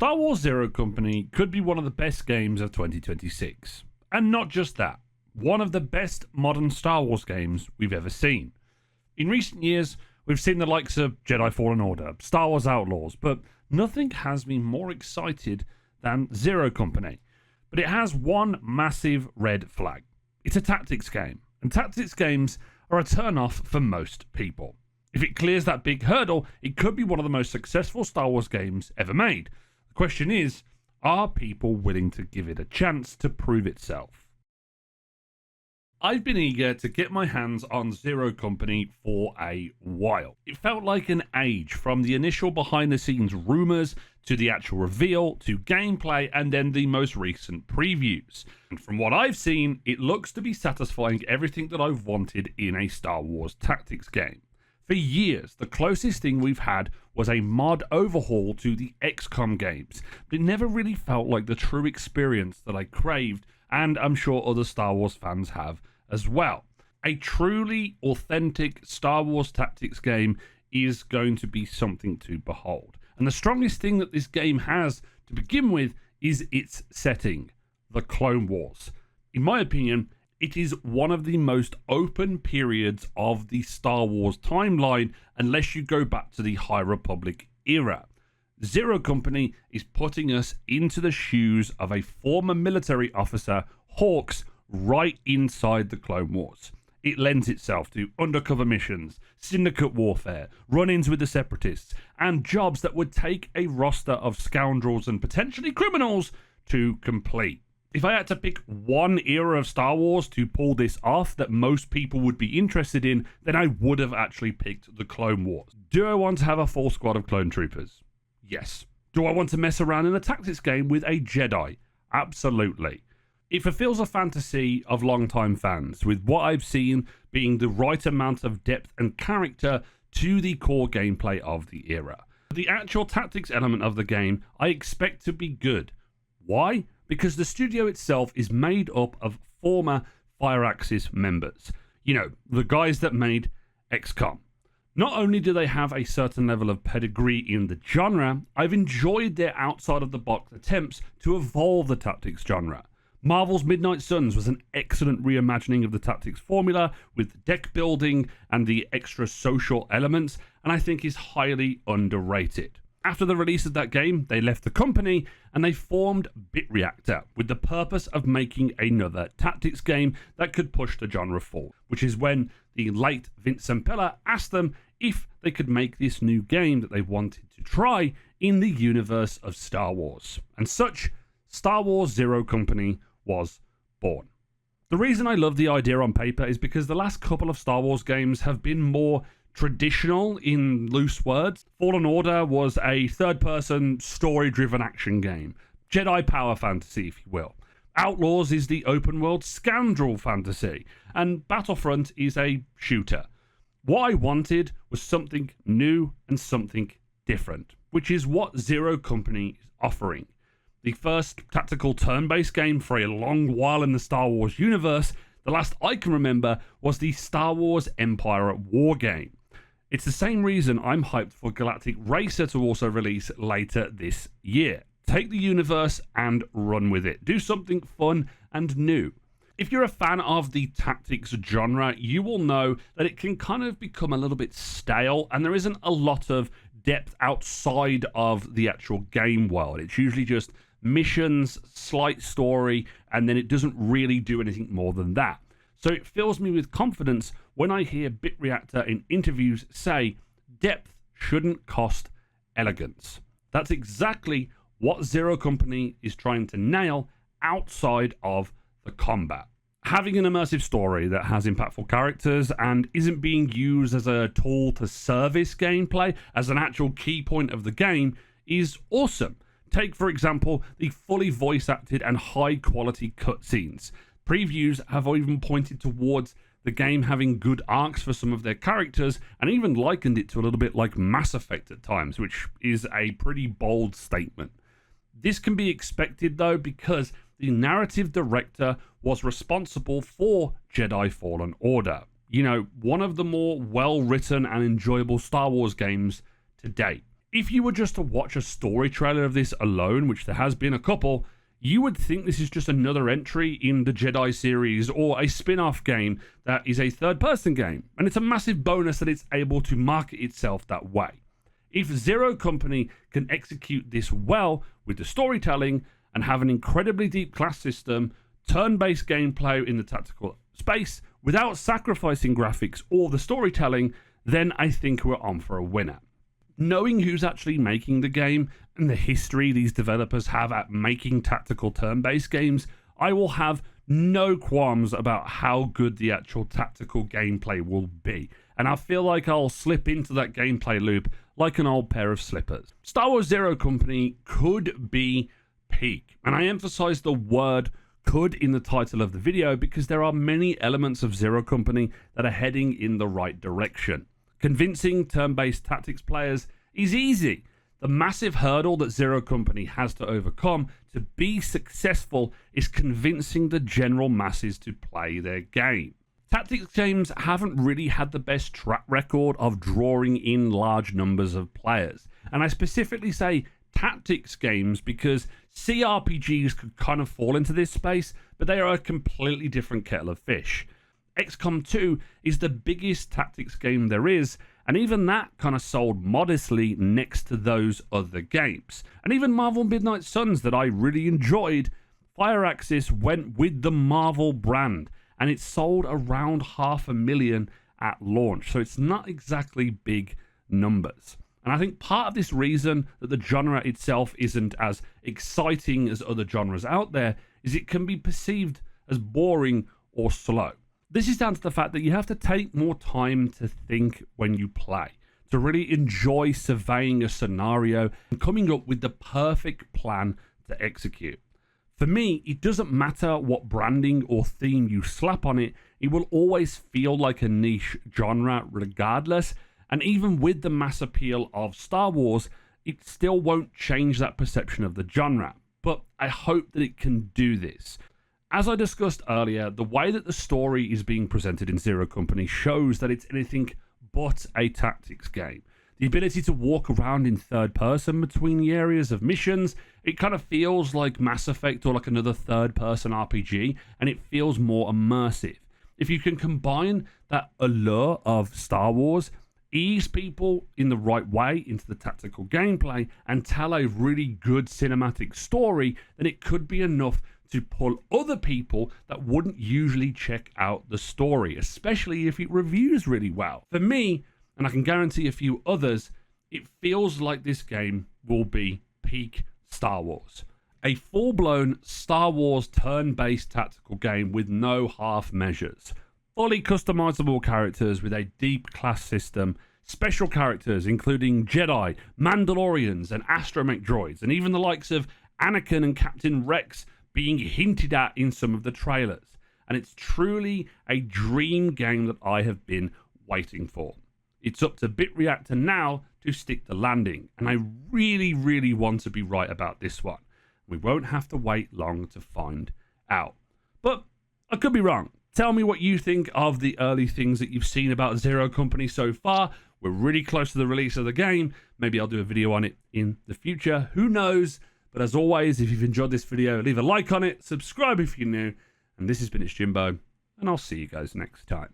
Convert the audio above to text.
Star Wars Zero Company could be one of the best games of 2026. And not just that, one of the best modern Star Wars games we've ever seen. In recent years, we've seen the likes of Jedi Fallen Order, Star Wars Outlaws, but nothing has me more excited than Zero Company. But it has one massive red flag. It's a tactics game, and tactics games are a turn-off for most people. If it clears that big hurdle, it could be one of the most successful Star Wars games ever made. The question is, are people willing to give it a chance to prove itself? I've been eager to get my hands on Zero Company for a while. It felt like an age from the initial behind-the-scenes rumours to the actual reveal to gameplay and then the most recent previews. And from what I've seen, it looks to be satisfying everything that I've wanted in a Star Wars tactics game. For years, the closest thing we've had was a mod overhaul to the XCOM games, but it never really felt like the true experience that I craved, and I'm sure other Star Wars fans have as well. A truly authentic Star Wars tactics game is going to be something to behold. And the strongest thing that this game has to begin with is its setting, the Clone Wars. In my opinion, it is one of the most open periods of the Star Wars timeline, unless you go back to the High Republic era. Zero Company is putting us into the shoes of a former military officer, Hawks, right inside the Clone Wars. It lends itself to undercover missions, syndicate warfare, run-ins with the Separatists, and jobs that would take a roster of scoundrels and potentially criminals to complete. If I had to pick one era of Star Wars to pull this off that most people would be interested in, then I would have actually picked the Clone Wars. Do I want to have a full squad of clone troopers? Yes. Do I want to mess around in a tactics game with a Jedi? Absolutely. It fulfills a fantasy of longtime fans, with what I've seen being the right amount of depth and character to the core gameplay of the era. The actual tactics element of the game I expect to be good. Why? Because the studio itself is made up of former Firaxis members. You know, the guys that made XCOM. Not only do they have a certain level of pedigree in the genre, I've enjoyed their outside-of-the-box attempts to evolve the tactics genre. Marvel's Midnight Suns was an excellent reimagining of the tactics formula with deck building and the extra social elements, and I think is highly underrated. After the release of that game, they left the company and they formed BitReactor with the purpose of making another tactics game that could push the genre forward, which is when the late Vince Zampella asked them if they could make this new game that they wanted to try in the universe of Star Wars. And such, Star Wars Zero Company was born. The reason I love the idea on paper is because the last couple of Star Wars games have been more traditional in loose words. Fallen Order was a third-person, story-driven action game. Jedi power fantasy, if you will. Outlaws is the open-world scoundrel fantasy. And Battlefront is a shooter. What I wanted was something new and something different, which is what Zero Company is offering. The first tactical turn-based game for a long while in the Star Wars universe, the last I can remember, was the Star Wars Empire at War game. It's the same reason I'm hyped for Galactic Racer to also release later this year. Take the universe and run with it. Do something fun and new. If you're a fan of the tactics genre, you will know that it can kind of become a little bit stale and there isn't a lot of depth outside of the actual game world. It's usually just missions, slight story, and then it doesn't really do anything more than that. So it fills me with confidence when I hear BitReactor in interviews say, depth shouldn't cost elegance. That's exactly what Zero Company is trying to nail outside of the combat. Having an immersive story that has impactful characters and isn't being used as a tool to service gameplay as an actual key point of the game is awesome. Take, for example, the fully voice-acted and high-quality cutscenes. Previews have even pointed towards the game having good arcs for some of their characters and even likened it to a little bit like Mass Effect at times, which is a pretty bold statement. This can be expected though because the narrative director was responsible for Jedi Fallen Order. You know, one of the more well-written and enjoyable Star Wars games to date. If you were just to watch a story trailer of this alone, which there has been a couple, you would think this is just another entry in the Jedi series or a spin-off game that is a third-person game, and it's a massive bonus that it's able to market itself that way. If Zero Company can execute this well with the storytelling and have an incredibly deep class system, turn-based gameplay in the tactical space without sacrificing graphics or the storytelling, then I think we're on for a winner. Knowing who's actually making the game and the history these developers have at making tactical turn-based games, I will have no qualms about how good the actual tactical gameplay will be. And I feel like I'll slip into that gameplay loop like an old pair of slippers. Star Wars Zero Company could be peak. And I emphasize the word could in the title of the video because there are many elements of Zero Company that are heading in the right direction. Convincing turn-based tactics players is easy. The massive hurdle that Zero Company has to overcome to be successful is convincing the general masses to play their game. Tactics games haven't really had the best track record of drawing in large numbers of players. And I specifically say tactics games because CRPGs could kind of fall into this space, but they are a completely different kettle of fish. XCOM 2 is the biggest tactics game there is, and even that kind of sold modestly next to those other games. And even Marvel Midnight Suns that I really enjoyed, Firaxis went with the Marvel brand, and it sold around 500,000 at launch, so it's not exactly big numbers. And I think part of this reason that the genre itself isn't as exciting as other genres out there is it can be perceived as boring or slow. This is down to the fact that you have to take more time to think when you play, to really enjoy surveying a scenario and coming up with the perfect plan to execute. For me, it doesn't matter what branding or theme you slap on it, it will always feel like a niche genre regardless, and even with the mass appeal of Star Wars, it still won't change that perception of the genre. But I hope that it can do this. As I discussed earlier, the way that the story is being presented in Zero Company shows that it's anything but a tactics game. The ability to walk around in third person between the areas of missions, it kind of feels like Mass Effect or like another third person RPG, and it feels more immersive. If you can combine that allure of Star Wars, ease people in the right way into the tactical gameplay, and tell a really good cinematic story, then it could be enough to pull other people that wouldn't usually check out the story, especially if it reviews really well. For me, and I can guarantee a few others, it feels like this game will be peak Star Wars. A full-blown Star Wars turn-based tactical game with no half measures. Fully customizable characters with a deep class system, special characters including Jedi, Mandalorians and astromech droids, and even the likes of Anakin and Captain Rex being hinted at in some of the trailers. And it's truly a dream game that I have been waiting for. It's up to BitReactor now to stick the landing, and I really, really want to be right about this one. We won't have to wait long to find out. But I could be wrong. Tell me what you think of the early things that you've seen about Zero Company so far. We're really close to the release of the game. Maybe I'll do a video on it in the future. Who knows? But as always, if you've enjoyed this video, leave a like on it, subscribe if you're new. And this has been It's Jimbo, and I'll see you guys next time.